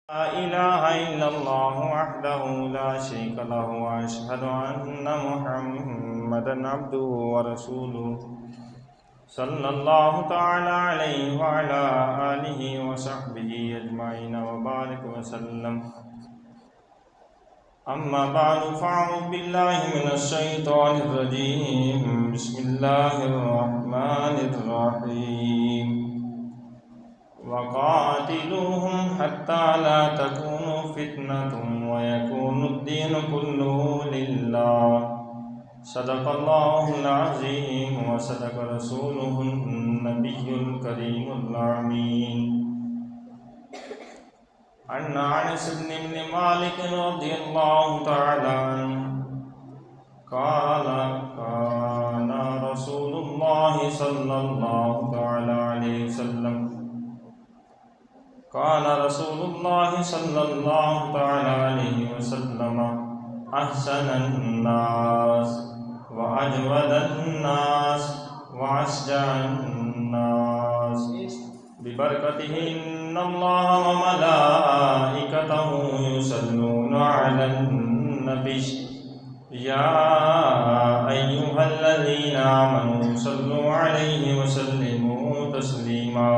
لا إله إلا الله وحده لا شريك له وأشهد أن محمدا عبده ورسوله صلى الله تعالى عليه وعلى آله وصحبه أجمعين وبارك وسلم. أما بعد فأعوذ بالله من الشيطان الرجيم. بسم الله الرحمن الرحيم. وقاتلوهم حتى لا تكون فتنة ويكون الدين كله لله. صدق الله العظيم وصدق رسوله النبي الكريم الأمين. عن أنس بن مالك رضي الله تعالى عنه قال كان رسول الله صلى الله تعالى عليه وسلم قال رسول الله صلى الله تعالى عليه وسلم أحسن الناس وأجود الناس وأشجع الناس ببركته إن الله وملائكته يصلون على النبي يا أيها الذين آمنوا صلوا عليه وسلموا تسليما.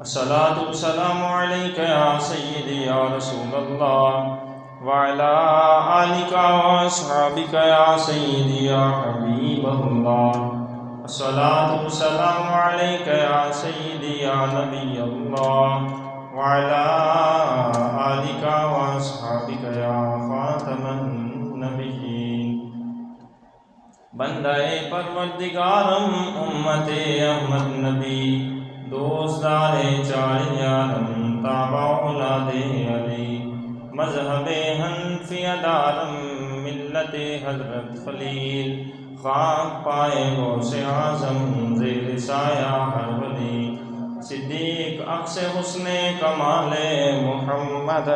الصلاة والسلام عليك يا سيدي يا رسول الله وعلى آلك وأصحابك يا سيدي يا حبيب الله. الصلاة والسلام عليك يا سيدي يا نبي الله وعلى آلك وأصحابك يا خاتم النبيين. بندہ پروردگارم امت احمد نبی دوستدار چار یارم تابع اولاد علی مذہب حنفیہ دارم ملت حضرت خلیل خاک پائے غوث اعظم زیر سایہ ہر ولی صدیق عکس حسن کمال محمد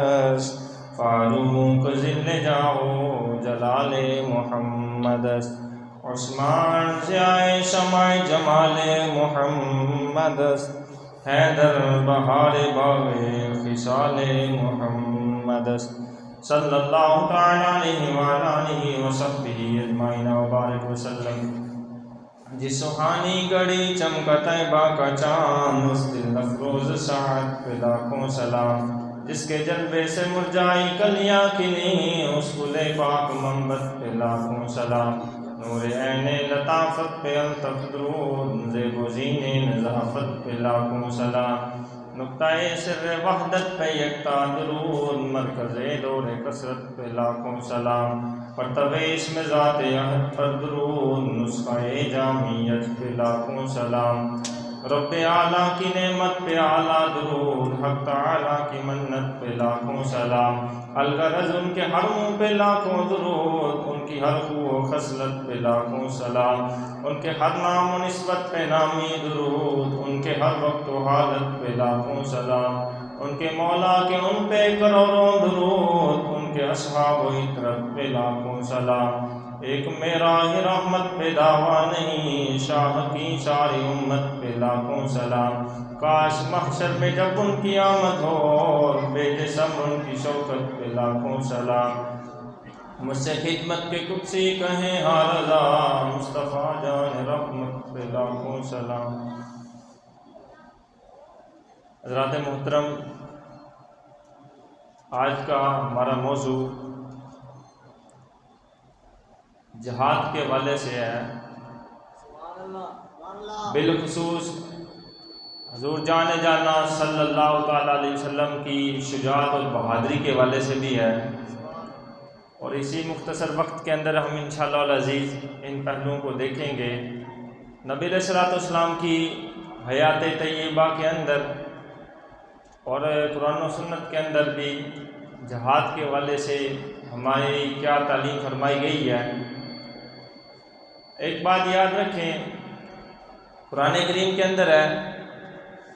فاروق ذل جاؤ جلال محمد عثمان ضیاء شمع جمال محمد حیدر بہار باغ خصال محمد صلی اللہ تعالیٰ علیہ وآلہ وصحبہ اجمعین وبارک وسلم. جس سبحانی گھڑی چمکا طیبہ کا چاند اس دل افروز ساعت پہ لاکھوں سلام. جس کے جلوے سے مرجائی کلیاں کھلی اس گل پاک منبت پہ لاکھوں سلام. نور عین لطافت پہ الطف درود زیب و زین نظافت پہ لاکھوں سلام. نقطۂ سر وحدت پہ یکتا درود مرکز دور کثرت پہ لاکھوں سلام. مرتبہ اسم ذات احد پر درود نسخہ جامعیت پہ لاکھوں سلام. رب اعلیٰ کی نعمت پہ اعلیٰ درود حق تعالیٰ کی منت پہ لاکھوں سلام. الغرض ان کے ہر منہ پہ لاکھوں درود ان کی ہر خو و خصلت پہ لاکھوں سلام. ان کے ہر نام و نسبت پہ نامی درود ان کے ہر وقت و حالت پہ لاکھوں سلام. ان کے مولا کے ان پہ کروڑوں درود ان کے اصحاب و اطرت پہ لاکھوں سلام. ایک میرا ہی رحمت پہ دعویٰ نہیں شاہ کی ساری امت پہ لاکھوں سلام. کاش محشر میں جب ان کی آمد ہو بے جسم ان کی شوکت پہ لاکھوں سلام. مجھ سے خدمت کے قدسی کہیں ہر رضا مصطفیٰ جان رحمت پہ لاکھوں سلام. حضرات محترم، آج کا ہمارا موضوع جہاد کے حوالے سے ہے. بالخصوص حضور جان جانا صلی اللہ تعالیٰ علیہ وسلم کی شجاعت اور بہادری کے حوالے سے بھی ہے. اور اسی مختصر وقت کے اندر ہم انشاءاللہ العزیز ان پہلوؤں کو دیکھیں گے. نبی علیہ الصلوۃ والسلام کی حیات طیبہ کے اندر اور قرآن و سنت کے اندر بھی جہاد کے حوالے سے ہماری کیا تعلیم فرمائی گئی ہے. ایک بات یاد رکھیں، قرآن کریم کے اندر ہے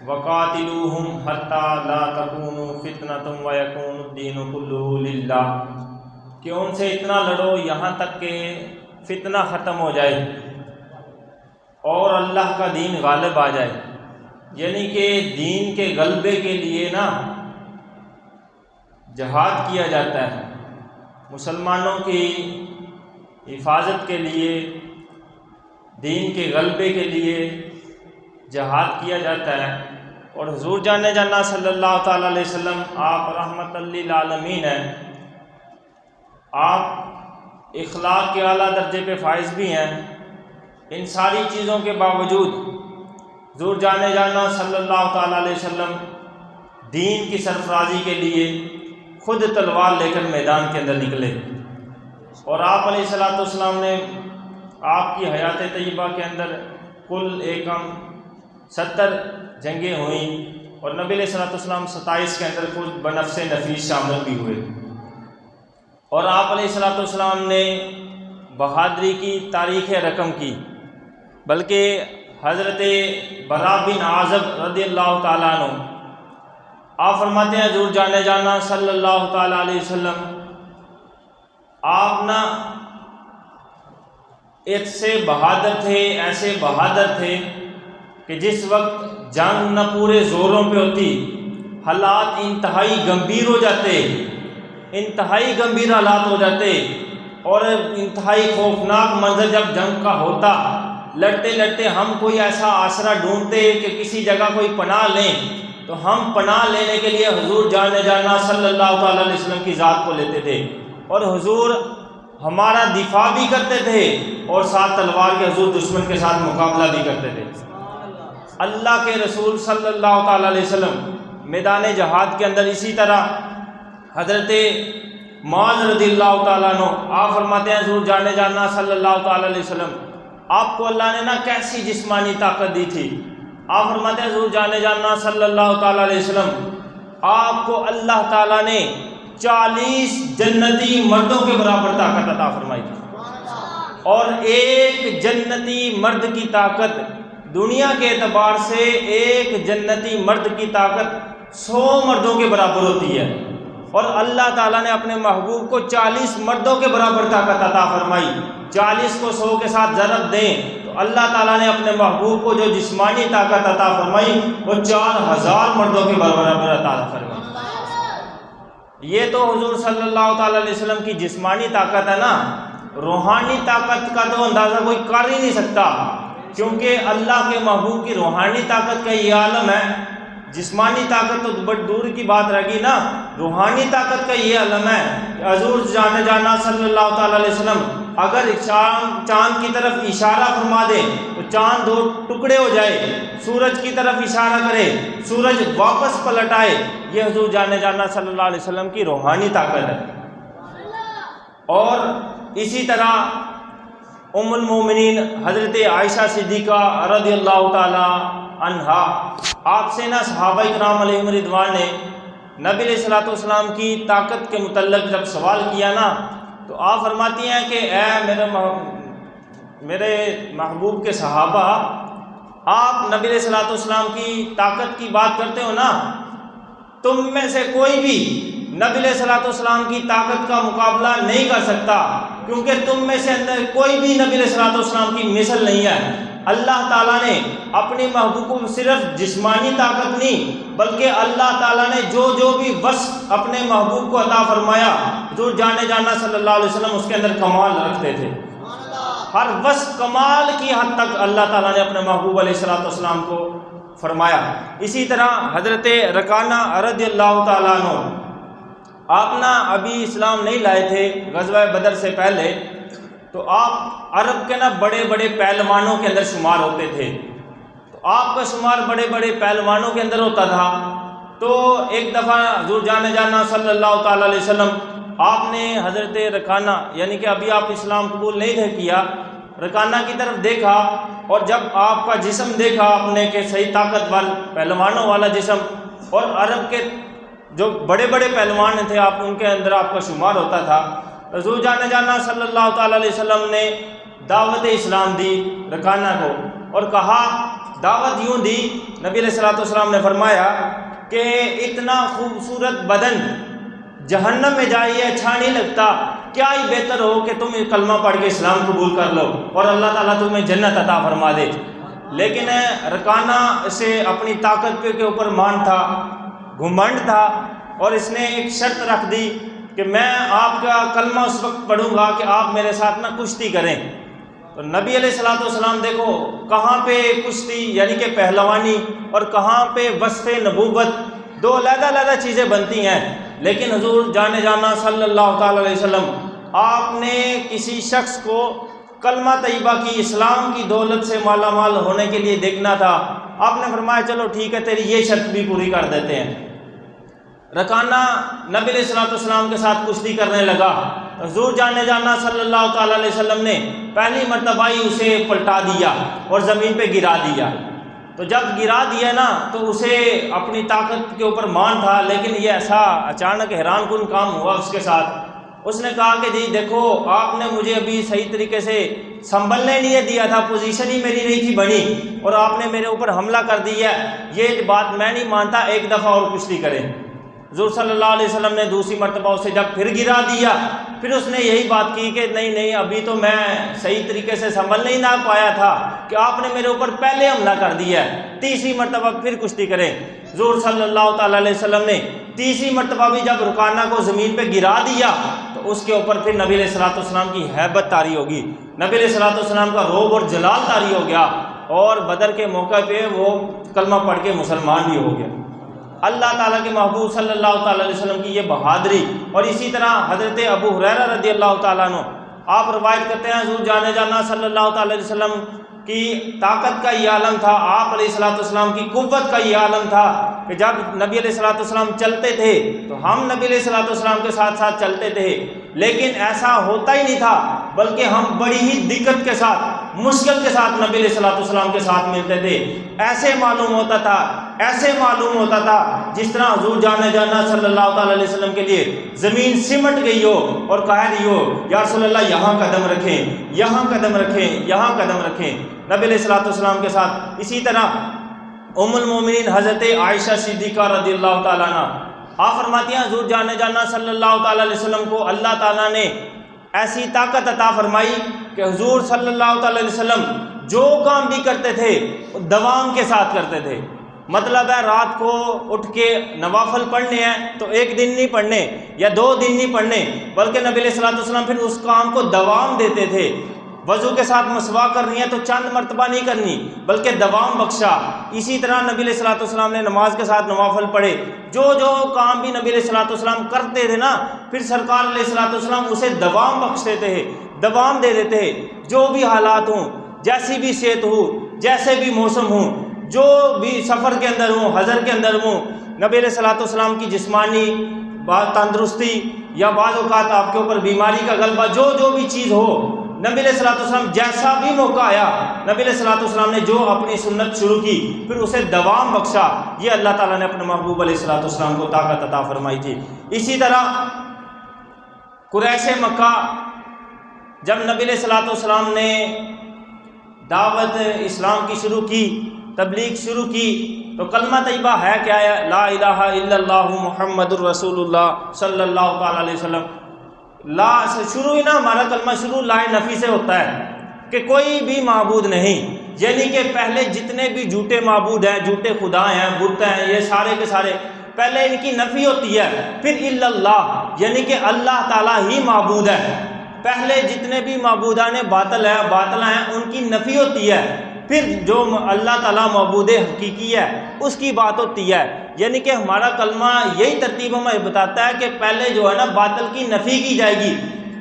وَقَاتِلُوهُمْ حَتَّى لَا تَكُونُ فِتْنَةٌ وَيَكُونُ الدِّينُ كُلُّهُ لِلَّهِ کہ ان سے اتنا لڑو یہاں تک کہ فتنہ ختم ہو جائے اور اللہ کا دین غالب آ جائے. یعنی کہ دین کے غلبے کے لیے نا جہاد کیا جاتا ہے، مسلمانوں کی حفاظت کے لیے، دین کے غلبے کے لیے جہاد کیا جاتا ہے۔ اور حضور جانے جانا صلی اللہ تعالیٰ علیہ وسلم آپ رحمت للعالمین ہیں، آپ اخلاق کے اعلیٰ درجے پہ فائز بھی ہیں۔ ان ساری چیزوں کے باوجود حضور جانے جانا صلی اللہ تعالیٰ علیہ وسلم دین کی سرفرازی کے لیے خود تلوار لے کر میدان کے اندر نکلے، اور آپ علیہ الصلوۃ والسلام نے آپ کی حیات طیبہ کے اندر کل 70 جنگیں ہوئیں، اور نبی علیہ الصلوۃ والسلام 27 کے اندر خود بنفس نفیس شامل بھی ہوئے، اور آپ علیہ الصلوۃ والسلام نے بہادری کی تاریخ رقم کی، بلکہ حضرت براء بن عازب رضی اللہ تعالیٰ عنہ آپ فرماتے ہیں حضور جانے جانا صلی اللہ تعالیٰ علیہ وسلم آپ ایسے بہادر تھے کہ جس وقت جنگ نہ پورے زوروں پہ ہوتی، حالات انتہائی گمبھیر ہو جاتے، انتہائی گمبھیر حالات ہو جاتے، اور انتہائی خوفناک منظر جب جنگ کا ہوتا، لڑتے لڑتے ہم کوئی ایسا آسرا ڈھونڈتے کہ کسی جگہ کوئی پناہ لیں، تو ہم پناہ لینے کے لیے حضور جانے جانا صلی اللہ تعالیٰ علیہ وسلم کی ذات کو لیتے تھے، اور حضور ہمارا دفاع بھی کرتے تھے، اور ساتھ تلوار کے حضور دشمن کے ساتھ مقابلہ بھی کرتے تھے۔ اللہ کے رسول صلی اللہ تعالیٰ علیہ وسلم میدان جہاد کے اندر اسی طرح حضرت معاذ رضی اللہ تعالیٰ عنہ آپ فرماتے ہیں حضور جانے جانا صلی اللہ تعالیٰ علیہ وسلم آپ کو اللہ نے کیسی جسمانی طاقت دی تھی۔ آپ فرماتے ہیں حضور جانے جانا صلی اللہ تعالیٰ علیہ وسلم آپ کو اللہ تعالیٰ نے 40 جنتی مردوں کے برابر طاقت عطا فرمائی تھی، اور ایک جنتی مرد کی طاقت دنیا کے اعتبار سے ایک جنتی مرد کی طاقت 100 مردوں کے برابر ہوتی ہے، اور اللہ تعالیٰ نے اپنے محبوب کو 40 مردوں کے برابر طاقت عطا فرمائی۔ 40 کو 100 کے ساتھ ضرب دیں تو اللہ تعالیٰ نے اپنے محبوب کو جو جسمانی طاقت عطا فرمائی وہ 4000 مردوں کے برابر عطا فرمائی۔ یہ تو حضور صلی اللہ تعالیٰ علیہ وسلم کی جسمانی طاقت ہے نا، روحانی طاقت کا تو اندازہ کوئی کر ہی نہیں سکتا، کیونکہ اللہ کے محبوب کی روحانی طاقت کا یہ عالم ہے۔ جسمانی طاقت تو بڑی دور کی بات رہ گئی نا، روحانی طاقت کا یہ عالم ہے کہ حضور جانے جانا صلی اللہ تعالیٰ علیہ وسلم اگر چاند کی طرف اشارہ فرما دے تو چاند 2 ٹکڑے ہو جائے، سورج کی طرف اشارہ کرے سورج واپس پلٹ آئے، یہ حضور جانے جانا صلی اللہ علیہ وسلم کی روحانی طاقت ہے۔ اور اسی طرح ام المومنین حضرت عائشہ صدیقہ رضی اللہ تعالی عنہا آپ سے صحابہ کرام علیہم رضوان نے نبی علیہ الصلوۃ والسلام کی طاقت کے متعلق جب سوال کیا نا، تو آپ فرماتی ہیں کہ اے میرے محبوب کے صحابہ، آپ نبی علیہ الصلوۃ والسلام کی طاقت کی بات کرتے ہو نا، تم میں سے کوئی بھی نبی علیہ الصلوۃ والسلام کی طاقت کا مقابلہ نہیں کر سکتا، کیونکہ تم میں سے اندر کوئی بھی نبی علیہ الصلوۃ والسلام کی مثل نہیں ہے۔ اللہ تعالیٰ نے اپنی محبوب کو صرف جسمانی طاقت نہیں بلکہ اللہ تعالیٰ نے جو بھی وصف اپنے محبوب کو عطا فرمایا، جو جانے جانا صلی اللہ علیہ وسلم اس کے اندر کمال رکھتے تھے، ہر وصف کمال کی حد تک اللہ تعالیٰ نے اپنے محبوب علیہ الصلوۃ والسلام کو فرمایا۔ اسی طرح حضرت رکانہ رضی اللہ تعالیٰ عنہ آپ ابھی اسلام نہیں لائے تھے، غزوہ بدر سے پہلے، تو آپ عرب کے بڑے بڑے پہلوانوں کے اندر شمار ہوتے تھے، تو آپ کا شمار بڑے بڑے پہلوانوں کے اندر ہوتا تھا۔ تو ایک دفعہ حضور جانے جانا صلی اللہ تعالیٰ علیہ وسلم آپ نے حضرت رکانہ، یعنی کہ ابھی آپ اسلام قبول نہیں تھے کیا، رکانہ کی طرف دیکھا، اور جب آپ کا جسم دیکھا آپ نے کہ صحیح طاقتور پہلوانوں والا جسم، اور عرب کے جو بڑے بڑے پہلوان تھے آپ ان کے اندر آپ کا شمار ہوتا تھا، حضور جانے جانا صلی اللہ تعالیٰ علیہ وسلم نے دعوت اسلام دی رکانہ کو، اور کہا دعوت یوں دی، نبی علیہ الصلوۃ والسلام نے فرمایا کہ اتنا خوبصورت بدن جہنم میں جائے اچھا نہیں لگتا، کیا ہی بہتر ہو کہ تم کلمہ پڑھ کے اسلام قبول کر لو اور اللہ تعالیٰ تمہیں جنت عطا فرما دے۔ لیکن رکانہ سے اپنی طاقت کے اوپر مان تھا، گھمنڈ تھا، اور اس نے ایک شرط رکھ دی کہ میں آپ کا کلمہ اس وقت پڑھوں گا کہ آپ میرے ساتھ نہ کشتی کریں۔ تو نبی علیہ الصلوۃ والسلام دیکھو کہاں پہ کشتی یعنی کہ پہلوانی اور کہاں پہ وصف نبوت، دو علیحدہ چیزیں بنتی ہیں، لیکن حضور جانے جانا صلی اللہ تعالی علیہ وسلم آپ نے کسی شخص کو کلمہ طیبہ کی اسلام کی دولت سے مالا مال ہونے کے لیے دیکھنا تھا، آپ نے فرمایا چلو ٹھیک ہے تیری یہ شرط بھی پوری کر دیتے ہیں۔ رکانہ نبی علیہ الصلوۃ والسلام کے ساتھ کشتی کرنے لگا، حضور جانے جانا صلی اللہ تعالی علیہ وسلم نے پہلی مرتبہ ہی اسے پلٹا دیا اور زمین پہ گرا دیا۔ تو جب گرا دیا نا تو اسے اپنی طاقت کے اوپر مان تھا، لیکن یہ ایسا اچانک حیران کن کام ہوا اس کے ساتھ۔ اس نے کہا کہ جی دیکھو آپ نے مجھے ابھی صحیح طریقے سے سنبھلنے نہیں دیا تھا، پوزیشن ہی میری نہیں تھی بنی، اور آپ نے میرے اوپر حملہ کر دیا، یہ بات میں نہیں مانتا، ایک دفعہ اور کشتی کریں۔ حضور صلی اللہ علیہ وسلم نے دوسری مرتبہ اسے جب پھر گرا دیا، پھر اس نے یہی بات کی کہ نہیں ابھی تو میں صحیح طریقے سے سنبھل نہیں نہ پایا تھا کہ آپ نے میرے اوپر پہلے حملہ کر دیا ہے، تیسری مرتبہ پھر کشتی کریں۔ حضور صلی اللہ تعالی علیہ وسلم نے تیسری مرتبہ بھی جب رکانہ کو زمین پہ گرا دیا تو اس کے اوپر پھر نبی علیہ الصلوۃ والسلام کی ہیبت طاری ہوگی، نبی علیہ الصلوۃ والسلام کا رعب اور جلال طاری ہو گیا، اور بدر کے موقع پہ وہ کلمہ پڑھ کے مسلمان بھی ہو گیا۔ اللہ تعالیٰ کے محبوب صلی اللہ تعالیٰ علیہ وسلم کی یہ بہادری، اور اسی طرح حضرت ابو ہریرہ رضی اللہ تعالیٰ عنہ آپ روایت کرتے ہیں حضور جانے جانا صلی اللہ تعالیٰ علیہ وسلم کی طاقت کا یہ عالم تھا، آپ علیہ الصلوۃ والسلام کی قوت کا یہ عالم تھا کہ جب نبی علیہ الصلوۃ والسلام چلتے تھے تو ہم نبی علیہ الصلوۃ والسلام کے ساتھ ساتھ چلتے تھے، لیکن ایسا ہوتا ہی نہیں تھا، بلکہ ہم بڑی ہی دقت کے ساتھ مشکل کے ساتھ نبی علیہ الصلوۃ والسلام کے ساتھ ملتے تھے۔ ایسے معلوم ہوتا تھا جس طرح حضور جانے جانا صلی اللہ تعالی علیہ وسلم کے لیے زمین سمٹ گئی ہو اور کہہ رہی ہو یا رسول اللہ یہاں قدم رکھیں، یہاں قدم رکھیں، یہاں قدم رکھیں، نبی علیہ الصلوۃ والسلام کے ساتھ۔ اسی طرح ام المومنین حضرت عائشہ صدیقہ رضی اللہ تعالیٰ عنہ آپ فرماتی ہیں حضور جانے جانا صلی اللہ تعالی علیہ وسلم کو اللہ تعالیٰ نے ایسی طاقت عطا فرمائی کہ حضور صلی اللہ تعالی علیہ وسلم جو کام بھی کرتے تھے دوام کے ساتھ کرتے تھے۔ مطلب ہے رات کو اٹھ کے نوافل پڑھنے ہیں تو ایک دن نہیں پڑھنے یا 2 دن نہیں پڑھنے، بلکہ نبی علیہ الصلوۃ والسلام پھر اس کام کو دوام دیتے تھے۔ وضو کے ساتھ مسواک کرنی ہے تو چند مرتبہ نہیں کرنی بلکہ دوام بخشا۔ اسی طرح نبی علیہ الصلوۃ والسلام نے نماز کے ساتھ نوافل پڑھے، جو کام بھی نبی علیہ الصلوۃ والسلام کرتے تھے نا، پھر سرکار علیہ الصلوۃ والسلام اسے دوام بخشتے تھے، دوام دے دیتے ہیں۔ جو بھی حالات ہوں، جیسی بھی صحت ہو، جیسے بھی موسم ہوں، جو بھی سفر کے اندر ہوں، حضر کے اندر ہوں، نبی علیہ الصلوۃ والسلام کی جسمانی تندرستی یا بعض اوقات آپ کے اوپر بیماری کا غلبہ، جو بھی چیز ہو، نبی علیہ الصلوۃ والسلام جیسا بھی موقع آیا، نبی علیہ الصلوۃ والسلام نے جو اپنی سنت شروع کی پھر اسے دوام بخشا۔ یہ اللہ تعالیٰ نے اپنے محبوب علیہ الصلوۃ والسلام کو طاقت عطا فرمائی تھی۔ اسی طرح قریش مکہ جب نبی علیہ الصلوۃ والسلام نے دعوت اسلام کی شروع کی، تبلیغ شروع کی، تو کلمہ طیبہ ہے کیا ہے؟ لا الہ الا اللہ محمد الرسول اللہ صلی اللہ تعالی علیہ وسلم۔ لا سے شروع ہی نا، ہمارا کلمہ شروع لا نفی سے ہوتا ہے کہ کوئی بھی معبود نہیں، یعنی کہ پہلے جتنے بھی جھوٹے معبود ہیں، جھوٹے خدا ہیں، بت ہیں، یہ سارے کے سارے پہلے ان کی نفی ہوتی ہے، پھر الا اللہ یعنی کہ اللہ تعالیٰ ہی معبود ہے۔ پہلے جتنے بھی معبودان باطل ہیں ان کی نفی ہوتی ہے، پھر جو اللہ تعالیٰ معبود حقیقی ہے اس کی بات ہوتی ہے۔ یعنی کہ ہمارا کلمہ یہی ترتیب ہمیں بتاتا ہے کہ پہلے جو ہے نا باطل کی نفی کی جائے گی،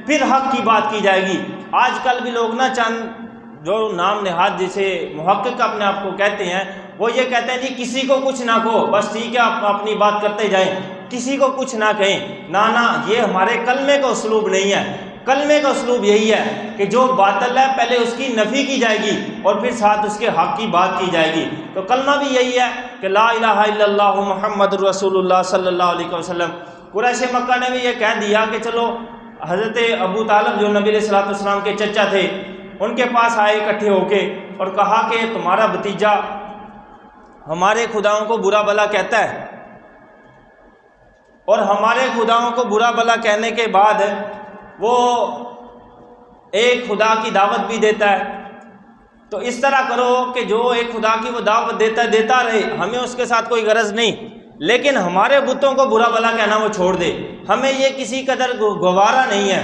پھر حق کی بات کی جائے گی۔ آج کل بھی لوگ نا چند جو نام نہاد جسے محقق اپنے آپ کو کہتے ہیں، وہ یہ کہتے ہیں جی کسی کو کچھ نہ کہو، بس ٹھیک ہے آپ اپنی بات کرتے جائیں، کسی کو کچھ نہ کہیں۔ نا، یہ ہمارے کلمے کا اسلوب نہیں ہے۔ کلمے کا اسلوب یہی ہے کہ جو باطل ہے پہلے اس کی نفی کی جائے گی اور پھر ساتھ اس کے حق کی بات کی جائے گی۔ تو کلمہ بھی یہی ہے کہ لا الہ الا اللہ محمد الرسول اللہ صلی اللہ علیہ وسلم۔ قریش مکہ نے بھی یہ کہہ دیا کہ چلو، حضرت ابو طالب جو نبی علیہ الصلوۃ والسلام کے چچا تھے، ان کے پاس آئے اکٹھے ہو کے اور کہا کہ تمہارا بھتیجا ہمارے خداؤں کو برا بھلا کہتا ہے، اور ہمارے خداؤں کو برا بھلا کہنے کے بعد وہ ایک خدا کی دعوت بھی دیتا ہے۔ تو اس طرح کرو کہ جو ایک خدا کی وہ دعوت دیتا رہے، ہمیں اس کے ساتھ کوئی غرض نہیں، لیکن ہمارے بتوں کو برا بھلا کہنا وہ چھوڑ دے، ہمیں یہ کسی قدر گوارا نہیں ہے۔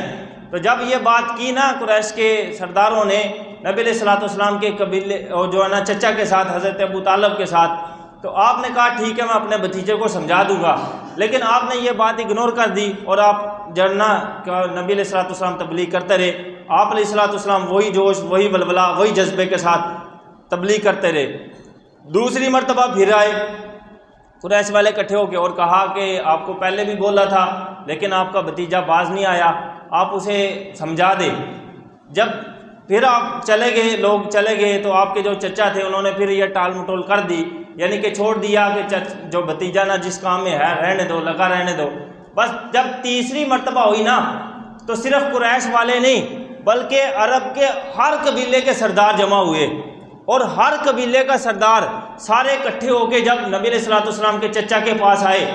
تو جب یہ بات کی نا قریش کے سرداروں نے نبی علیہ الصلوۃ والسلام کے قبیلے اور جو ہے نا چچا کے ساتھ حضرت ابو طالب کے ساتھ، تو آپ نے کہا ٹھیک ہے میں اپنے بھتیجے کو سمجھا دوں گا، لیکن آپ نے یہ بات اگنور کر دی اور آپ جڑنا نبی علیہ الصلوۃ والسلام تبلیغ کرتے رہے۔ آپ علیہ الصلوۃ والسلام وہی جوش، وہی ولولہ، وہی جذبے کے ساتھ تبلیغ کرتے رہے۔ دوسری مرتبہ پھر آئے قریش والے اکٹھے ہو کے اور کہا کہ آپ کو پہلے بھی بولا تھا لیکن آپ کا بھتیجا باز نہیں آیا، آپ اسے سمجھا دیں۔ جب پھر آپ چلے گئے، لوگ چلے گئے، تو آپ کے جو چچا تھے انہوں نے پھر یہ ٹال مٹول کر دی، یعنی کہ چھوڑ دیا کہ جو بھتیجا نا جس کام میں ہے رہنے دو، لگا رہنے دو۔ بس جب تیسری مرتبہ ہوئی نا تو صرف قریش والے نہیں بلکہ عرب کے ہر قبیلے کے سردار جمع ہوئے، اور ہر قبیلے کا سردار سارے اکٹھے ہو کے جب نبی علیہ الصلوۃ والسلام کے چچا کے پاس آئے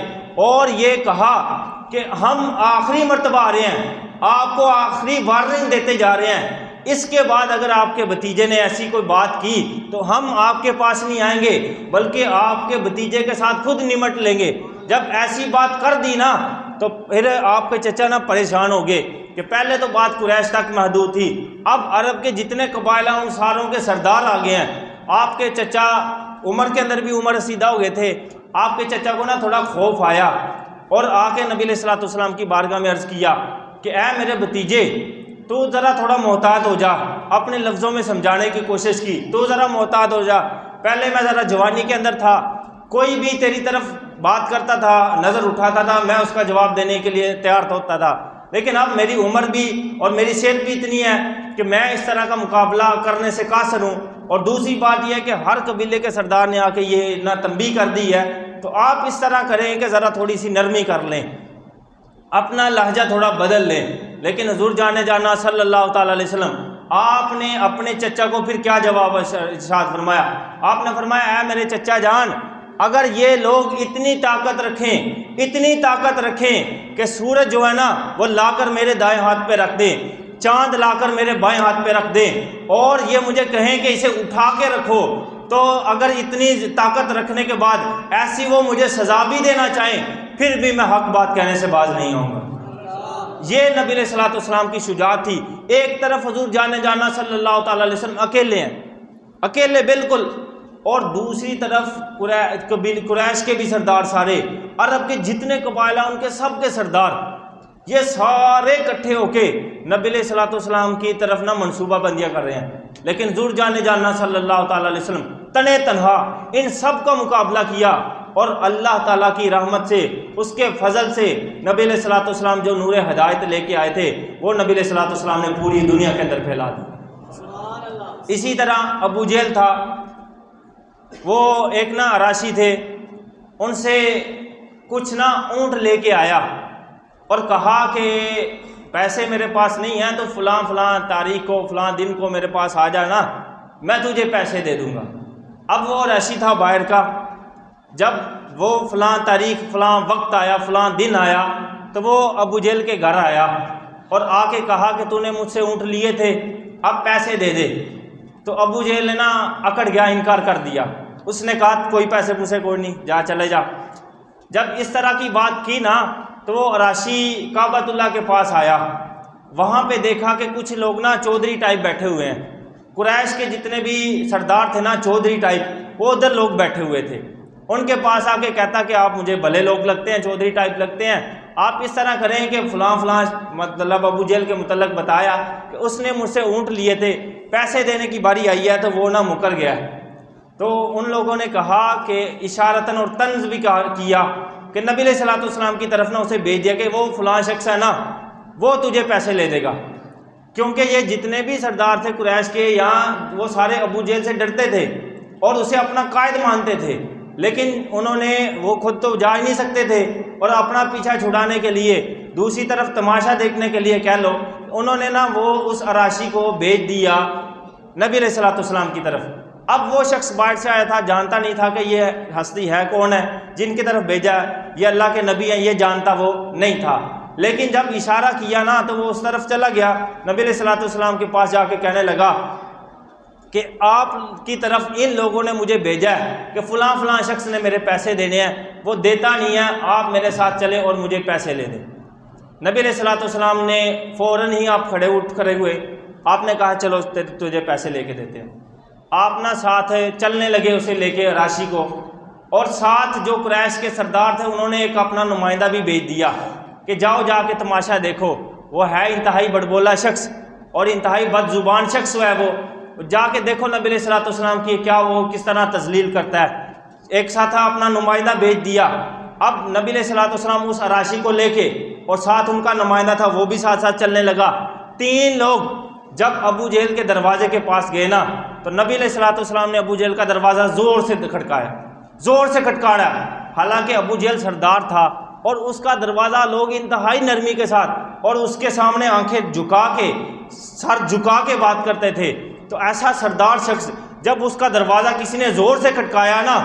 اور یہ کہا کہ ہم آخری مرتبہ آ رہے ہیں، آپ کو آخری وارننگ دیتے جا رہے ہیں، اس کے بعد اگر آپ کے بھتیجے نے ایسی کوئی بات کی تو ہم آپ کے پاس نہیں آئیں گے بلکہ آپ کے بھتیجے کے ساتھ خود نمٹ لیں گے۔ جب ایسی بات کر دی نا تو پھر آپ کے چچا نا پریشان ہو گئے کہ پہلے تو بات قریش تک محدود تھی، اب عرب کے جتنے قبائل ہیں ان ساروں کے سردار آ گئے ہیں۔ آپ کے چچا عمر کے اندر بھی عمر رسیدہ ہو گئے تھے، آپ کے چچا کو نا تھوڑا خوف آیا اور آ کے نبی علیہ الصلوۃ والسلام کی بارگاہ میں عرض کیا کہ اے میرے بھتیجے تو ذرا تھوڑا محتاط ہو جا، اپنے لفظوں میں سمجھانے کی کوشش کی، تو ذرا محتاط ہو جا، پہلے میں ذرا جوانی کے اندر تھا، کوئی بھی تیری طرف بات کرتا تھا، نظر اٹھاتا تھا، میں اس کا جواب دینے کے لیے تیار ہوتا تھا، لیکن اب میری عمر بھی اور میری صحت بھی اتنی ہے کہ میں اس طرح کا مقابلہ کرنے سے قاصر ہوں۔ اور دوسری بات یہ ہے کہ ہر قبیلے کے سردار نے آ کے یہ نہ تنبیہ کر دی ہے، تو آپ اس طرح کریں کہ ذرا تھوڑی سی نرمی کر لیں، اپنا لہجہ تھوڑا بدل لیں۔ لیکن حضور جانے جانا صلی اللہ تعالیٰ علیہ وسلم آپ نے اپنے چچا کو پھر کیا جواب ارشاد فرمایا؟ آپ نے فرمایا اے میرے چچا جان، اگر یہ لوگ اتنی طاقت رکھیں کہ سورج جو ہے نا وہ لا کر میرے دائیں ہاتھ پہ رکھ دیں، چاند لا کر میرے بائیں ہاتھ پہ رکھ دیں اور یہ مجھے کہیں کہ اسے اٹھا کے رکھو، تو اگر اتنی طاقت رکھنے کے بعد ایسی وہ مجھے سزا بھی دینا چاہیں پھر بھی میں حق بات کہنے سے باز نہیں ہوں گا۔ یہ نبی علیہ الصلوۃ والسلام کی شجاعت تھی۔ ایک طرف حضور جانے جانا صلی اللہ تعالیٰ علیہ وسلم اکیلے ہیں، اکیلے بالکل، اور دوسری طرف قریش کے بھی سردار، سارے عرب کے جتنے قبائل ہیں ان کے سب کے سردار، یہ سارے اکٹھے ہو کے نبی علیہ الصلوۃ والسلام کی طرف نہ منصوبہ بندیاں کر رہے ہیں، لیکن حضور جانے جانا صلی اللہ تعالیٰ علیہ وسلم تنے تنہا ان سب کا مقابلہ کیا، اور اللہ تعالیٰ کی رحمت سے، اس کے فضل سے نبی علیہ الصلوۃ والسلام جو نور ہدایت لے کے آئے تھے وہ نبی علیہ الصلوۃ والسلام نے پوری دنیا کے اندر پھیلا دی۔ اسی طرح ابو جہل تھا، وہ ایک نا عراشی تھے، ان سے کچھ نا اونٹ لے کے آیا اور کہا کہ پیسے میرے پاس نہیں ہیں تو فلاں فلاں تاریخ کو، فلاں دن کو میرے پاس آ جانا، میں تجھے پیسے دے دوں گا۔ اب وہ عراشی تھا باہر کا، جب وہ فلاں تاریخ، فلاں وقت آیا، فلاں دن آیا، تو وہ ابو جہل کے گھر آیا اور آ کے کہا کہ تو نے مجھ سے اونٹ لیے تھے، اب پیسے دے دے۔ تو ابو جہل نے نا اکڑ گیا، انکار کر دیا، اس نے کہا کوئی پیسے پوسے کوئی نہیں، جا چلے جا۔ جب اس طرح کی بات کی نا تو وہ عراشی کعبۃ اللہ کے پاس آیا، وہاں پہ دیکھا کہ کچھ لوگ نا چودھری ٹائپ بیٹھے ہوئے ہیں، قریش کے جتنے بھی سردار تھے نا چودھری ٹائپ، وہ ادھر لوگ بیٹھے ہوئے تھے۔ ان کے پاس آ کے کہتا کہ آپ مجھے بھلے لوگ لگتے ہیں، چودھری ٹائپ لگتے ہیں، آپ اس طرح کریں کہ فلاں فلاں، مطلب ابو جہل کے متعلق بتایا کہ اس نے مجھ سے اونٹ لیے تھے، پیسے دینے کی باری آئی ہے تو وہ نہ مکر گیا۔ تو ان لوگوں نے کہا کہ اشارتاً اور طنز بھی کیا کہ نبی علیہ الصلوۃ والسلام کی طرف نہ اسے بھیج دیا کہ وہ فلاں شخص ہے نا وہ تجھے پیسے لے دے گا، کیونکہ یہ جتنے بھی سردار تھے قریش کے یہاں وہ سارے ابو جہل سے ڈرتے تھے اور اسے اپنا قائد مانتے تھے، لیکن انہوں نے، وہ خود تو جا ہی نہیں سکتے تھے اور اپنا پیچھا چھڑانے کے لیے، دوسری طرف تماشا دیکھنے کے لیے کہہ لو، انہوں نے نا وہ اس عراشی کو بھیج دیا نبی علیہ الصلوۃ والسلام کی طرف۔ اب وہ شخص باہر سے آیا تھا، جانتا نہیں تھا کہ یہ ہستی ہے کون ہے جن کی طرف بھیجا ہے، یہ اللہ کے نبی ہیں، یہ جانتا وہ نہیں تھا، لیکن جب اشارہ کیا نا تو وہ اس طرف چلا گیا، نبی علیہ الصلوۃ والسلام کے پاس جا کے کہنے لگا کہ آپ کی طرف ان لوگوں نے مجھے بھیجا ہے کہ فلاں فلاں شخص نے میرے پیسے دینے ہیں، وہ دیتا نہیں ہے، آپ میرے ساتھ چلیں اور مجھے پیسے لے دیں۔ نبی علیہ الصلوۃ والسلام نے فوراً ہی آپ کھڑے ہوئے، آپ نے کہا چلو تجھے پیسے لے کے دیتے ہیں۔ آپ نہ ساتھ چلنے لگے اسے لے کے راشی کو، اور ساتھ جو قریش کے سردار تھے انہوں نے ایک اپنا نمائندہ بھی بھیج دیا کہ جاؤ جا کے تماشا دیکھو، وہ ہے انتہائی بڑبولا شخص اور انتہائی بد زبان شخص ہے، وہ جا کے دیکھو نبی علیہ الصلوۃ والسلام کی کیا وہ کس طرح تذلیل کرتا ہے۔ ایک ساتھ اپنا نمائندہ بھیج دیا۔ اب نبی علیہ الصلوۃ والسلام اس اراشی کو لے کے اور ساتھ ان کا نمائندہ تھا وہ بھی ساتھ ساتھ چلنے لگا۔ 3 لوگ جب ابو جہل کے دروازے کے پاس گئے نا تو نبی علیہ الصلوۃ والسلام نے ابو جہل کا دروازہ زور سے کھٹکایا، زور سے کھٹکایا، حالانکہ ابو جہل سردار تھا اور اس کا دروازہ لوگ انتہائی نرمی کے ساتھ اور اس کے سامنے آنکھیں جھکا کے سر جھکا کے بات کرتے تھے۔ تو ایسا سردار شخص جب اس کا دروازہ کسی نے زور سے کھٹکایا نا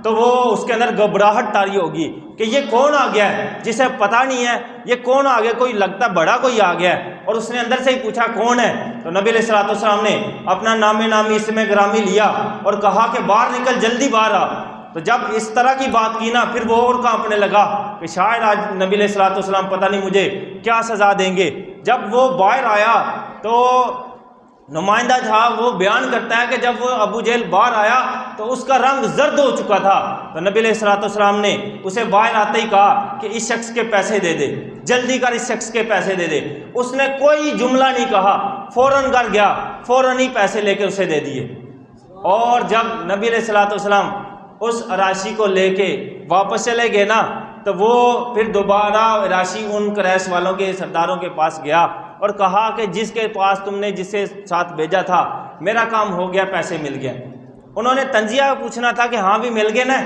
تو وہ اس کے اندر گھبراہٹ طاری ہوگی کہ یہ کون آ گیا ہے جسے پتہ نہیں ہے، یہ کون آ گیا، کوئی لگتا بڑا کوئی آ گیا ہے۔ اور اس نے اندر سے ہی پوچھا کون ہے، تو نبی علیہ الصلوۃ والسلام نے اپنا نام نامی اسم گرامی لیا اور کہا کہ باہر نکل، جلدی باہر آ۔ تو جب اس طرح کی بات کی نا پھر وہ اور کانپنے لگا کہ شاید آج نبی علیہ الصلوۃ والسلام پتہ نہیں مجھے کیا سزا دیں گے۔ جب وہ باہر آیا تو نمائندہ تھا وہ بیان کرتا ہے کہ جب وہ ابو جہل باہر آیا تو اس کا رنگ زرد ہو چکا تھا، تو نبی علیہ الصلوۃ والسلام نے اسے باہر آتے ہی کہا کہ اس شخص کے پیسے دے دے، جلدی کر اس شخص کے پیسے دے دے۔ اس نے کوئی جملہ نہیں کہا، فوراً کر گیا، فوراً ہی پیسے لے کے اسے دے دیے۔ اور جب نبی علیہ الصلوۃ والسلام اس راشی کو لے کے واپس چلے گئے نا تو وہ پھر دوبارہ راشی ان قریش والوں کے سرداروں کے پاس گیا اور کہا کہ جس کے پاس تم نے جسے ساتھ بھیجا تھا میرا کام ہو گیا، پیسے مل گیا۔ انہوں نے تنزیہ پوچھنا تھا کہ ہاں بھی مل گئے نا،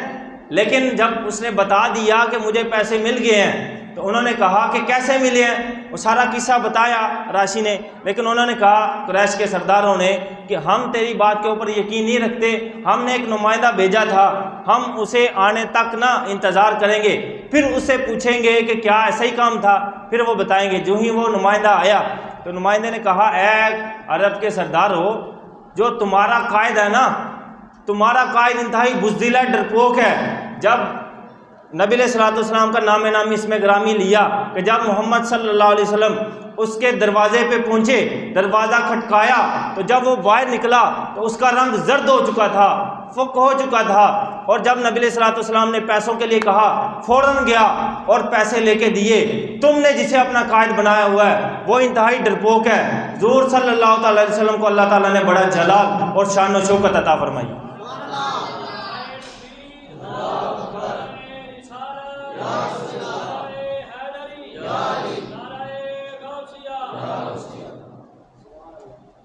لیکن جب اس نے بتا دیا کہ مجھے پیسے مل گئے ہیں تو انہوں نے کہا کہ کیسے ملے ہیں، وہ سارا قصہ بتایا راشی نے، لیکن انہوں نے کہا قریش کے سرداروں نے کہ ہم تیری بات کے اوپر یقین نہیں رکھتے، ہم نے ایک نمائندہ بھیجا تھا، ہم اسے آنے تک نہ انتظار کریں گے، پھر اسے پوچھیں گے کہ کیا ایسا ہی کام تھا، پھر وہ بتائیں گے۔ جو ہی وہ نمائندہ آیا تو نمائندے نے کہا اے عرب کے سردار ہو، جو تمہارا قائد ہے نا، تمہارا قائد انتہائی بزدل ہے، ڈرپوک ہے۔ جب نبی علیہ الصلوۃ والسلام کا نام نامی اسم گرامی لیا کہ جب محمد صلی اللہ علیہ وسلم اس کے دروازے پہ پہنچے، دروازہ کھٹکایا تو جب وہ باہر نکلا تو اس کا رنگ زرد ہو چکا تھا، فک ہو چکا تھا، اور جب نبی علیہ الصلوۃ والسلام نے پیسوں کے لیے کہا فوراً گیا اور پیسے لے کے دیے۔ تم نے جسے اپنا قائد بنایا ہوا ہے وہ انتہائی ڈرپوک ہے۔ حضور صلی اللہ تعالی علیہ وسلم کو اللہ تعالیٰ نے بڑا جلال اور شان و شوکت عطا فرمائی۔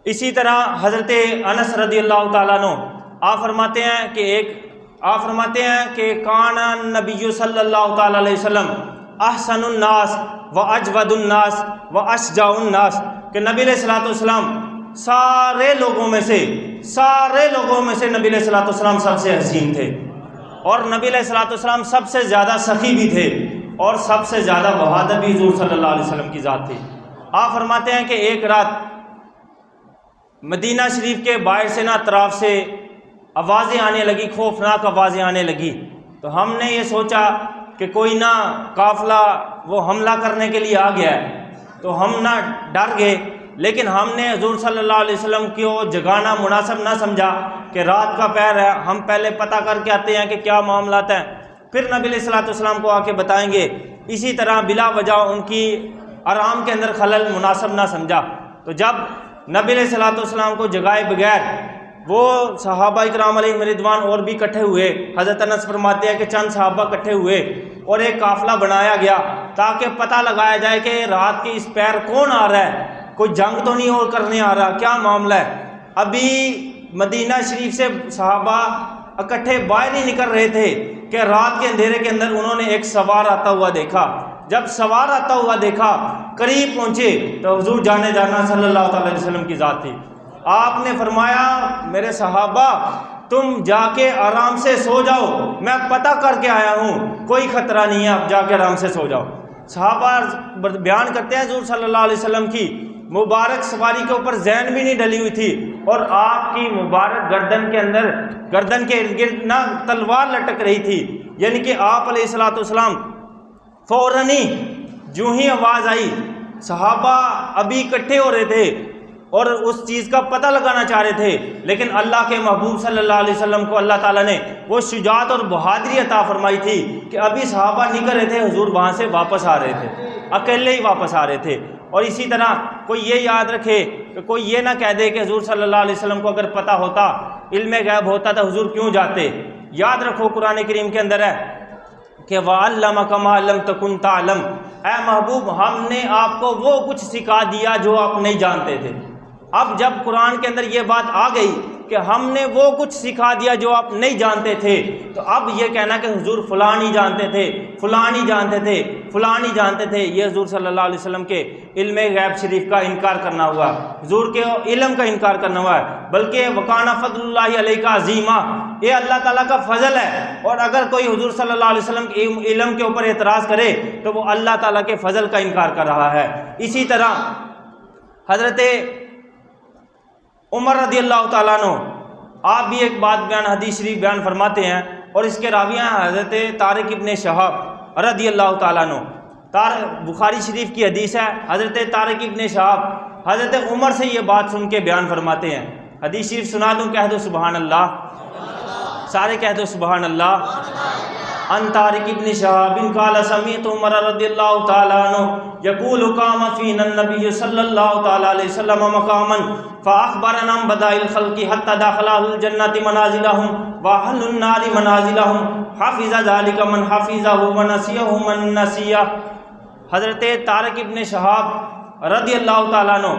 اسی طرح حضرت انس رضی اللہ تعالیٰ عنہ آپ فرماتے ہیں کہ کان نبی صلی اللہ تعالیٰ علیہ وسلم احسن الناس و اجود الناس و اشجاع الناس، کہ نبی علیہ الصلوۃ والسلام سارے لوگوں میں سے نبی علیہ الصلوۃ والسلام سب سے حسین تھے، اور نبی علیہ الصلوۃ والسلام سب سے زیادہ سخی بھی تھے، اور سب سے زیادہ بہادر بھی حضور صلی اللہ علیہ وسلم کی ذات تھی۔ آپ فرماتے ہیں کہ ایک رات مدینہ شریف کے باہر سے نہ اطراف سے آوازیں آنے لگی، خوفناک آوازیں آنے لگی، تو ہم نے یہ سوچا کہ کوئی نہ قافلہ وہ حملہ کرنے کے لیے آ گیا ہے، تو ہم نہ ڈر گئے، لیکن ہم نے حضور صلی اللہ علیہ وسلم کو جگانا مناسب نہ سمجھا کہ رات کا پہر ہے، ہم پہلے پتہ کر کے آتے ہیں کہ کیا معاملات ہیں، پھر نبی علیہ الصلوۃ والسلام کو آ کے بتائیں گے۔ اسی طرح بلا وجہ ان کی آرام کے اندر خلل مناسب نہ سمجھا، تو جب نبی علیہ الصلوۃ والسلام کو جگائے بغیر وہ صحابہ اکرام علیہم رضوان اور بھی اکٹھے ہوئے، حضرت انس فرماتے ہیں کہ چند صحابہ اکٹھے ہوئے اور ایک قافلہ بنایا گیا تاکہ پتہ لگایا جائے کہ رات کے اس پہر کون آ رہا ہے، کوئی جنگ تو نہیں اور کرنے آ رہا، کیا معاملہ ہے۔ ابھی مدینہ شریف سے صحابہ اکٹھے باہر نہیں نکل رہے تھے کہ رات کے اندھیرے کے اندر انہوں نے ایک سوار آتا ہوا دیکھا۔ جب سوار آتا ہوا دیکھا، قریب پہنچے تو حضور جانے جانا صلی اللہ تعالی علیہ وسلم کی ذات تھی۔ آپ نے فرمایا میرے صحابہ تم جا کے آرام سے سو جاؤ، میں پتہ کر کے آیا ہوں، کوئی خطرہ نہیں ہے، آپ جا کے آرام سے سو جاؤ۔ صحابہ بیان کرتے ہیں حضور صلی اللہ علیہ وسلم کی مبارک سواری کے اوپر زین بھی نہیں ڈلی ہوئی تھی، اور آپ کی مبارک گردن کے اندر، گردن کے ارد گرد نہ تلوار لٹک رہی تھی، یعنی کہ آپ علیہ الصلوۃ والسلام فوراً ہی جو ہی آواز آئی، صحابہ ابھی اکٹھے ہو رہے تھے اور اس چیز کا پتہ لگانا چاہ رہے تھے، لیکن اللہ کے محبوب صلی اللہ علیہ وسلم کو اللہ تعالیٰ نے وہ شجاعت اور بہادری عطا فرمائی تھی کہ ابھی صحابہ نکل رہے تھے، حضور وہاں سے واپس آ رہے تھے، اکیلے ہی واپس آ رہے تھے۔ اور اسی طرح کوئی یہ یاد رکھے کہ کوئی یہ نہ کہہ دے کہ حضور صلی اللہ علیہ وسلم کو اگر پتہ ہوتا، علم غیب ہوتا تو حضور کیوں جاتے۔ یاد رکھو قرآن کریم کے اندر ہے کہ وَعَلَّمَكَ مَا لَمْ تَكُنْ تَعْلَمْ، اے محبوب ہم نے آپ کو وہ کچھ سکھا دیا جو آپ نہیں جانتے تھے۔ اب جب قرآن کے اندر یہ بات آ گئی کہ ہم نے وہ کچھ سکھا دیا جو آپ نہیں جانتے تھے، تو اب یہ کہنا کہ حضور فلاں نہیں جانتے تھے، فلاں نہیں جانتے تھے، فلاں نہیں جانتے تھے، یہ حضور صلی اللہ علیہ وسلم کے علم غیب شریف کا انکار کرنا ہوا، حضور کے علم کا انکار کرنا ہوا ہے۔ بلکہ وَكَانَ فَضْلُ اللَّهِ عَلَيْكَ عَظِيمًا، یہ اللہ تعالیٰ کا فضل ہے، اور اگر کوئی حضور صلی اللہ علیہ وسلم کے علم کے اوپر اعتراض کرے تو وہ اللہ تعالیٰ کے فضل کا انکار کر رہا ہے۔ اسی طرح حضرت عمر رضی اللہ تعالیٰ عنہ آپ بھی ایک بات بیان، حدیث شریف بیان فرماتے ہیں، اور اس کے راوی ہیں حضرت طارق ابن شہاب رضی اللہ تعالیٰ عنہ۔ بخاری شریف کی حدیث ہے، حضرت طارق ابن شہاب حضرت عمر سے یہ بات سن کے بیان فرماتے ہیں۔ حدیث شریف سنا دوں، کہہ دو سبحان اللہ، سارے کہہ دو سبحان اللہ۔ ان طارق ابن شہاب قال سمعت عمر رضی اللہ تعالی عنہ یقول قام فینا النبی صلی اللہ تعالی علیہ وسلم مقاما فاخبرنا بداء الخلق حتى دخل الجنة منازلهم واهل النار منازلهم حفظ ذلك من حفظه ونسيه من نسيه۔ حضرت طارق ابن شہاب رضی اللہ تعالیٰ عنہ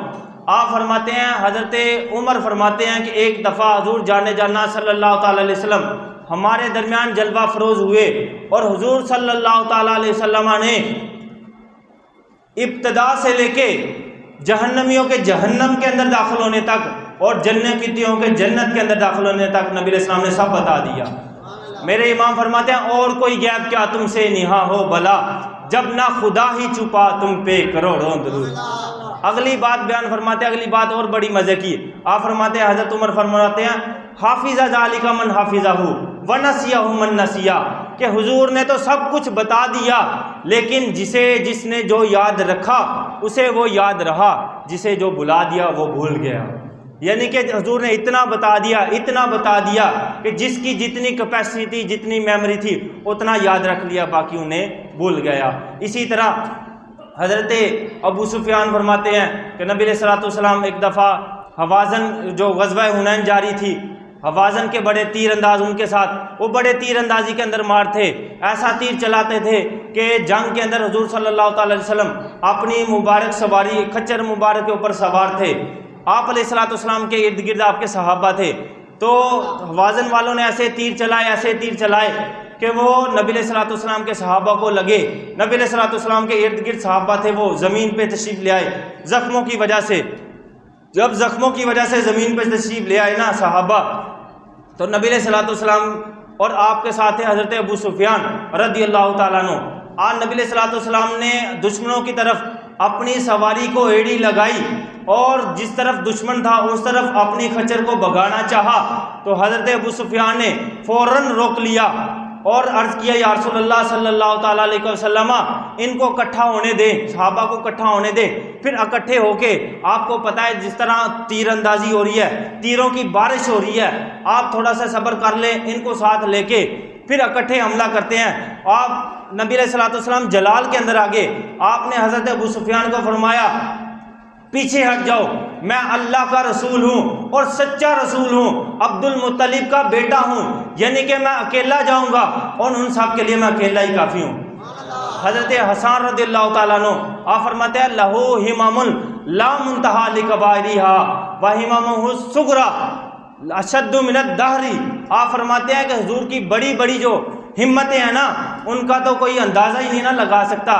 آپ فرماتے ہیں، حضرت عمر فرماتے ہیں کہ ایک دفعہ حضور جانے جانا صلی اللہ تعالیٰ علیہ وسلم ہمارے درمیان جلوہ فروز ہوئے، اور حضور صلی اللہ تعالیٰ علیہ وسلم نے ابتدا سے لے کے جہنمیوں کے جہنم کے اندر داخل ہونے تک اور جنتیوں کے جنت کے اندر داخل ہونے تک نبی علیہ السلام نے سب بتا دیا۔ میرے امام فرماتے ہیں اور کوئی غیب کیا تم سے نہا ہو بلا، جب نہ خدا ہی چھپا تم پہ کروڑوں درود۔ اگلی بات بیان فرماتے ہیں، اگلی بات اور بڑی مزے کی، آپ فرماتے ہیں، حضرت عمر فرماتے ہیں حافظ ذالک من حافظہ ونسیہ من نسیہ، کہ حضور نے تو سب کچھ بتا دیا، لیکن جس نے جو یاد رکھا اسے وہ یاد رہا، جسے جو بلا دیا وہ بھول گیا۔ یعنی کہ حضور نے اتنا بتا دیا کہ جس کی جتنی کیپیسٹی تھی، جتنی میموری تھی، اتنا یاد رکھ لیا، باقی انہیں بھول گیا۔ اسی طرح حضرت ابو سفیان فرماتے ہیں کہ نبی علیہ الصلوۃ والسلام ایک دفعہ حوازن جو غزوہ حنین جاری تھی، حوازن کے بڑے تیر انداز ان کے ساتھ، وہ بڑے تیر اندازی کے اندر مار تھے، ایسا تیر چلاتے تھے کہ جنگ کے اندر حضور صلی اللہ تعالی علیہ وسلم اپنی مبارک سواری خچر مبارک کے اوپر سوار تھے، آپ علیہ الصلوۃ والسلام کے ارد گرد آپ کے صحابہ تھے، تو حوازن والوں نے ایسے تیر چلائے کہ وہ نبی علیہ الصلوۃ والسلام کے صحابہ کو لگے۔ نبی علیہ الصلوۃ والسلام کے ارد گرد صحابہ تھے، وہ زمین پہ تشریف لے آئے زخموں کی وجہ سے۔ جب زخموں کی وجہ سے زمین پہ تشریف لے آئے نا صحابہ، تو نبی علیہ الصلوۃ والسلام اور آپ کے ساتھ حضرت ابو سفیان رضی اللہ تعالیٰ عنہ، آج نبی علیہ الصلوۃ والسلام نے دشمنوں کی طرف اپنی سواری کو ایڑی لگائی، اور جس طرف دشمن تھا اس طرف اپنی خچر کو بھگانا چاہا، تو حضرت ابو سفیان نے فوراً روک لیا اور عرض کیا یا رسول اللہ صلی اللہ تعالیٰ علیہ وسلم ان کو اکٹھا ہونے دیں، صحابہ کو اکٹھا ہونے دیں۔ پھر اکٹھے ہو کے، آپ کو پتہ ہے جس طرح تیر اندازی ہو رہی ہے، تیروں کی بارش ہو رہی ہے، آپ تھوڑا سا صبر کر لیں، ان کو ساتھ لے کے پھر اکٹھے حملہ کرتے ہیں۔ آپ نبی علیہ الصلوۃ والسلام جلال کے اندر آگے، آپ نے حضرت ابو سفیان کو فرمایا پیچھے ہٹ جاؤ، میں اللہ کا رسول ہوں اور سچا رسول ہوں، عبد المطلب کا بیٹا ہوں، یعنی کہ میں اکیلا جاؤں گا اور ان سب کے لیے میں اکیلا ہی کافی ہوں۔ حضرت حسان رضی اللہ تعالیٰ عنہ آپ فرماتے ہیں لہو ہمم لا منتہا لکبائرہا وہممہ الصغریٰ اشد من الدہر۔ آپ فرماتے ہیں کہ حضور کی بڑی بڑی جو ہمتیں ہیں نا، ان کا تو کوئی اندازہ ہی نہیں نہ لگا سکتا۔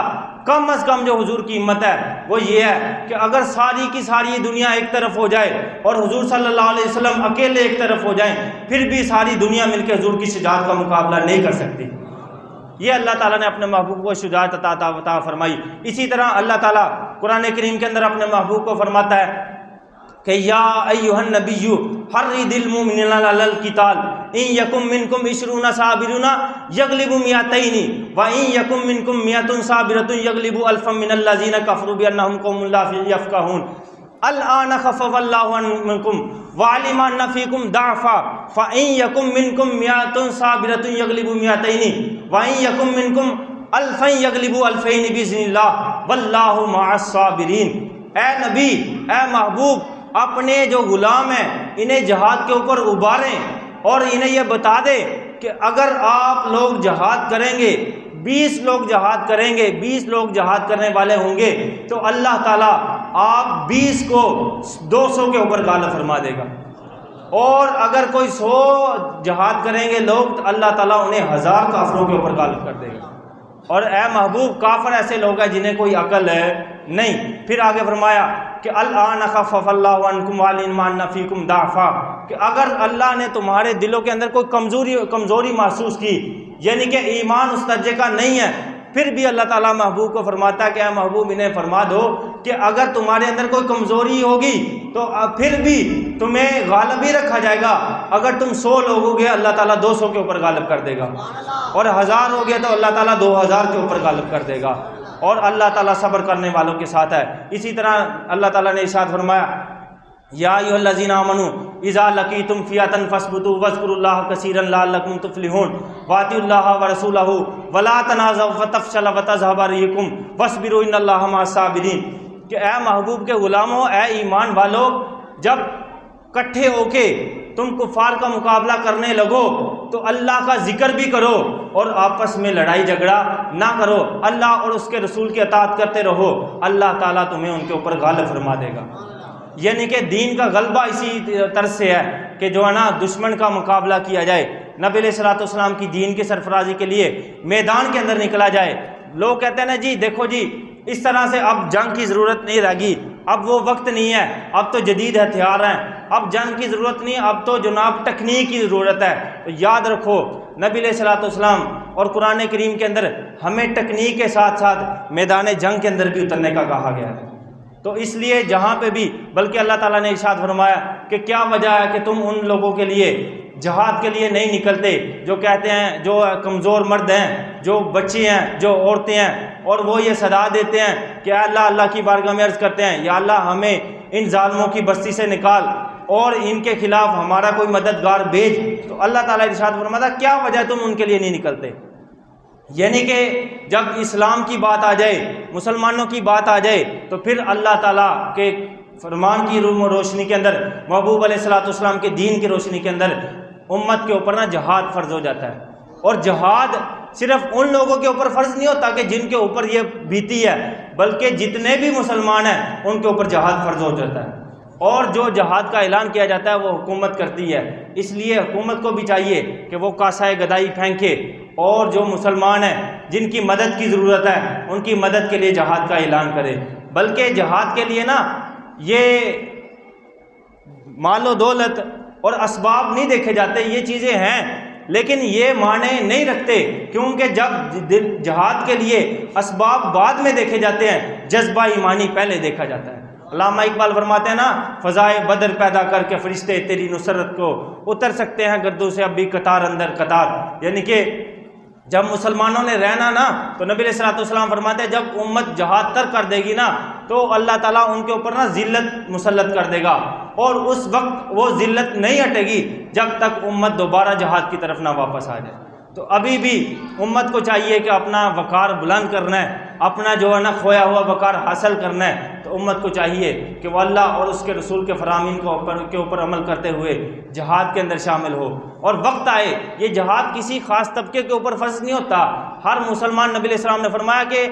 کم از کم جو حضور کی ہمت ہے وہ یہ ہے کہ اگر ساری کی ساری دنیا ایک طرف ہو جائے اور حضور صلی اللہ علیہ وسلم اکیلے ایک طرف ہو جائیں، پھر بھی ساری دنیا مل کے حضور کی شجاعت کا مقابلہ نہیں کر سکتی۔ یہ اللہ تعالیٰ نے اپنے محبوب کو شجاعت عطا فرمائی۔ اسی طرح اللہ تعالیٰ قرآن کریم کے اندر اپنے محبوب کو فرماتا ہے کہ یا ایھا النبی حرض المؤمنین علی القتال ان یکم منکم 20 صابرون یغلبوا 200 و ان یکم منکم 100 صابرۃ یغلبوا الفا من الذین کفروا بانہم قوم لا یفقہون الآن خفف اللہ عنکم وعلم ان فیکم ضعفا فان یکم منکم 100 صابرۃ یغلبوا 200 و ان یکم منکم الفا یغلبوا الفین باذن اللہ واللہ مع الصابرین۔ اے نبی، اے محبوب، اپنے جو غلام ہیں انہیں جہاد کے اوپر ابھاریں اور انہیں یہ بتا دے کہ اگر آپ لوگ جہاد کریں گے، 20 لوگ جہاد کریں گے، 20 لوگ جہاد کرنے والے ہوں گے تو اللہ تعالیٰ آپ 20 کو 200 کے اوپر غالب فرما دے گا، اور اگر کوئی 100 جہاد کریں گے لوگ تو اللہ تعالیٰ انہیں 1000 کافروں کے اوپر غالب کر دے گا۔ اور اے محبوب، کافر ایسے لوگ ہیں جنہیں کوئی عقل ہے نہیں۔ پھر آگے فرمایا کہ الآن خفف اللہ عنکم وعلم ان فیکم ضعفا، کہ اگر اللہ نے تمہارے دلوں کے اندر کوئی کمزوری محسوس کی، یعنی کہ ایمان اس درجے کا نہیں ہے، پھر بھی اللہ تعالیٰ محبوب کو فرماتا ہے کہ اے محبوب انہیں فرما دو کہ اگر تمہارے اندر کوئی کمزوری ہوگی تو پھر بھی تمہیں غالب ہی رکھا جائے گا۔ اگر تم 100 لوگ ہو گے اللہ تعالیٰ 200 کے اوپر غالب کر دے گا، اور 1000 ہو گئے تو اللہ تعالیٰ 2000 کے اوپر غالب کر دے گا، اور اللہ تعالیٰ صبر کرنے والوں کے ساتھ ہے۔ اسی طرح اللہ تعالیٰ نے ارشاد فرمایا یا ایھا الذین آمنوا اذا لقیتم فئۃ فاثبتوا واذکروا اللہ کثیرا لعلکم تفلحون واطیعوا اللہ ورسولہ ولا تنازعوا فتفشلوا وتذھب ريحکم واصبروا ان اللہ مع الصابرین، کہ اے محبوب کے غلاموں، اے ایمان والو، جب کٹھے ہو کے تم کفار کا مقابلہ کرنے لگو تو اللہ کا ذکر بھی کرو اور آپس میں لڑائی جھگڑا نہ کرو، اللہ اور اس کے رسول کی اطاعت کرتے رہو، اللہ تعالیٰ تمہیں ان کے اوپر غالب فرما دے گا۔ یعنی کہ دین کا غلبہ اسی طرز سے ہے کہ جو ہے نا دشمن کا مقابلہ کیا جائے، نبی علیہ الصلوۃ والسلام کی دین کی سرفرازی کے لیے میدان کے اندر نکلا جائے۔ لوگ کہتے ہیں نا جی دیکھو جی اس طرح سے اب جنگ کی ضرورت نہیں رہ گئی، اب وہ وقت نہیں ہے، اب تو جدید ہتھیار ہیں، اب جنگ کی ضرورت نہیں، اب تو جناب ٹیکنیک کی ضرورت ہے۔ تو یاد رکھو نبی علیہ الصلوۃ والسلام اور قرآن کریم کے اندر ہمیں ٹیکنیک کے ساتھ ساتھ میدان جنگ کے اندر بھی اترنے کا کہا گیا ہے۔ تو اس لیے جہاں پہ بھی، بلکہ اللہ تعالیٰ نے ارشاد فرمایا کہ کیا وجہ ہے کہ تم ان لوگوں کے لیے جہاد کے لیے نہیں نکلتے جو کہتے ہیں، جو کمزور مرد ہیں، جو بچے ہیں، جو عورتیں ہیں، اور وہ یہ صدا دیتے ہیں کہ اللہ اللہ کی بارگاہ میں عرض کرتے ہیں یا اللہ ہمیں ان ظالموں کی بستی سے نکال اور ان کے خلاف ہمارا کوئی مددگار بھیج۔ تو اللہ تعالیٰ ارشاد فرماتا کیا وجہ تم ان کے لیے نہیں نکلتے؟ یعنی کہ جب اسلام کی بات آ جائے، مسلمانوں کی بات آ جائے تو پھر اللہ تعالیٰ کے فرمان کی روشنی کے اندر، محبوب علیہ الصلوۃ والسلام کے دین کی روشنی کے اندر امت کے اوپر نا جہاد فرض ہو جاتا ہے۔ اور جہاد صرف ان لوگوں کے اوپر فرض نہیں ہوتا کہ جن کے اوپر یہ بیتی ہے، بلکہ جتنے بھی مسلمان ہیں ان کے اوپر جہاد فرض ہو جاتا ہے، اور جو جہاد کا اعلان کیا جاتا ہے وہ حکومت کرتی ہے۔ اس لیے حکومت کو بھی چاہیے کہ وہ کاسۂ گدائی پھینکے اور جو مسلمان ہیں جن کی مدد کی ضرورت ہے ان کی مدد کے لیے جہاد کا اعلان کرے۔ بلکہ جہاد کے لیے نا یہ مال و دولت اور اسباب نہیں دیکھے جاتے، یہ چیزیں ہیں لیکن یہ معنی نہیں رکھتے، کیونکہ جب جہاد کے لیے اسباب بعد میں دیکھے جاتے ہیں، جذبہ ایمانی پہلے دیکھا جاتا ہے۔ علامہ اقبال فرماتے ہیں نا فضائے بدر پیدا کر کے فرشتے تیری نصرت کو اتر سکتے ہیں گردوں سے اب بھی قطار اندر قطار، یعنی کہ جب مسلمانوں نے رہنا نا تو نبی علیہ الصلوۃ والسلام فرماتے ہیں جب امت جہاد ترک کر دے گی نا تو اللہ تعالیٰ ان کے اوپر نا ذلت مسلط کر دے گا، اور اس وقت وہ ذلت نہیں ہٹے گی جب تک امت دوبارہ جہاد کی طرف نہ واپس آ جائے۔ تو ابھی بھی امت کو چاہیے کہ اپنا وقار بلند کرنا ہے، اپنا جو ہے نا کھویا ہوا وقار حاصل کرنا ہے۔ تو امت کو چاہیے کہ وہ اللہ اور اس کے رسول کے فرامین کے اوپر عمل کرتے ہوئے جہاد کے اندر شامل ہو، اور وقت آئے یہ جہاد کسی خاص طبقے کے اوپر فرض نہیں ہوتا، ہر مسلمان، نبی علیہ السلام نے فرمایا کہ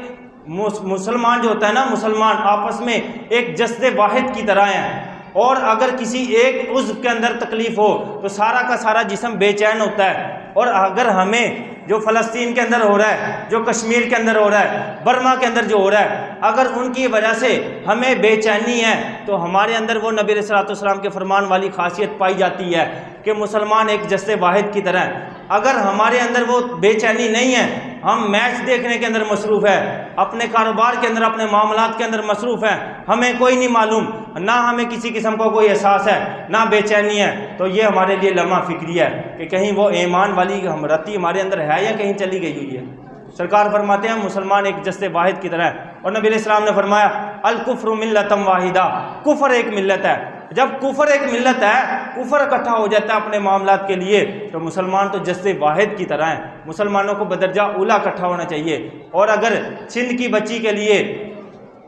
مسلمان جو ہوتا ہے نا، مسلمان آپس میں ایک جسد واحد کی طرح ہیں، اور اگر کسی ایک عضو کے اندر تکلیف ہو تو سارا کا سارا جسم بے چین ہوتا ہے۔ اور اگر ہمیں جو فلسطین کے اندر ہو رہا ہے، جو کشمیر کے اندر ہو رہا ہے، برما کے اندر جو ہو رہا ہے، اگر ان کی وجہ سے ہمیں بے چینی ہے تو ہمارے اندر وہ نبی علیہ الصلوۃ والسلام کے فرمان والی خاصیت پائی جاتی ہے کہ مسلمان ایک جسد واحد کی طرح ہے۔ اگر ہمارے اندر وہ بے چینی نہیں ہے، ہم میچ دیکھنے کے اندر مصروف ہے، اپنے کاروبار کے اندر، اپنے معاملات کے اندر مصروف ہیں، ہمیں کوئی نہیں معلوم، نہ ہمیں کسی قسم کا کوئی احساس ہے، نہ بے چینی ہے، تو یہ ہمارے لیے لمحہ فکری ہے کہ کہیں وہ ایمان والی رتی ہمارے اندر ہے یا کہیں چلی گئی ہوئی ہے۔ سرکار فرماتے ہیں مسلمان ایک جسد واحد کی طرح ہے، اور نبی علیہ السلام نے فرمایا الکفر ملۃ واحدہ، کفر ایک ملت ہے۔ جب کفر ایک ملت ہے، کفر اکٹھا ہو جاتا ہے اپنے معاملات کے لیے، تو مسلمان تو جسد واحد کی طرح ہیں، مسلمانوں کو بدرجہ اولا اکٹھا ہونا چاہیے۔ اور اگر سندھ کی بچی کے لیے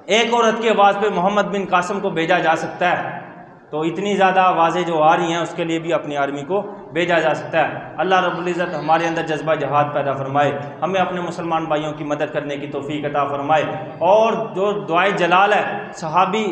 ایک عورت کی آواز پہ محمد بن قاسم کو بھیجا جا سکتا ہے، تو اتنی زیادہ آوازیں جو آ رہی ہیں اس کے لیے بھی اپنی آرمی کو بھیجا جا سکتا ہے۔ اللہ رب العزت ہمارے اندر جذبہ جہاد پیدا فرمائے، ہمیں اپنے مسلمان بھائیوں کی مدد کرنے کی توفیق عطا فرمائے۔ اور جو دعائے جلال ہے، صحابی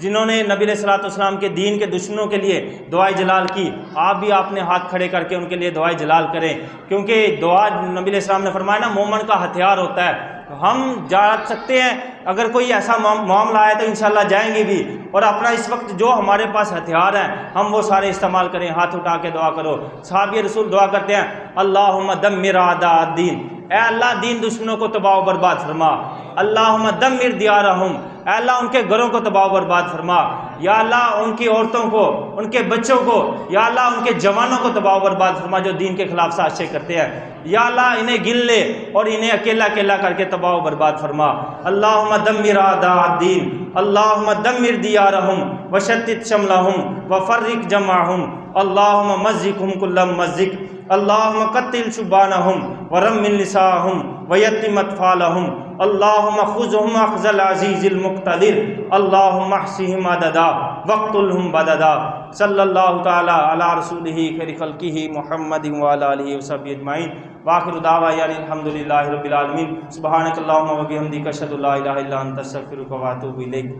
جنہوں نے نبی علیہ الصلوۃ والسلام کے دین کے دشمنوں کے لیے دعائے جلال کی، آپ بھی اپنے ہاتھ کھڑے کر کے ان کے لیے دعائے جلال کریں، کیونکہ دعا نبی علیہ السلام نے فرمایا نا مومن کا ہتھیار ہوتا ہے۔ ہم جا سکتے ہیں، اگر کوئی ایسا معاملہ آئے تو انشاءاللہ جائیں گے بھی، اور اپنا اس وقت جو ہمارے پاس ہتھیار ہیں ہم وہ سارے استعمال کریں، ہاتھ اٹھا کے دعا کرو۔ صحابی رسول دعا کرتے ہیں اللہم دمر اعداء الدین، اے اللہ دین دشمنوں کو تباہ و برباد فرما۔ اللہم دمر دیارہم، اے اللہ ان کے گھروں کو تباہ و برباد فرما۔ یا اللہ ان کی عورتوں کو، ان کے بچوں کو، یا اللہ ان کے جوانوں کو تباہ و برباد فرما جو دین کے خلاف سازشیں کرتے ہیں۔ یا اللہ انہیں گن لے اور انہیں اکیلا اکیلا کر کے تباہ و برباد فرما۔ اللہم دمر اعداء الدین، اللہم دمر دیارہم وشتت شملہم وفرق جمعہم، اللہم مزقہم کل ممزق، اللہم قتل شبانہم ورمل نساءہم ویتم اطفالہم، اللہم خذہم اخذ العزیز المقتدر، اللہم احصہم عددا واقتلہم بددا۔ صلی اللہ تعالی علی رسولہ خیر خلقہ محمد وعلی آلہ وصحبہ اجمعین، وآخر دعوانا الحمدللہ رب العالمین۔ سبحانک اللہم وبحمدک اشہد ان لا الہ الا انت استغفرک واتوب الیک۔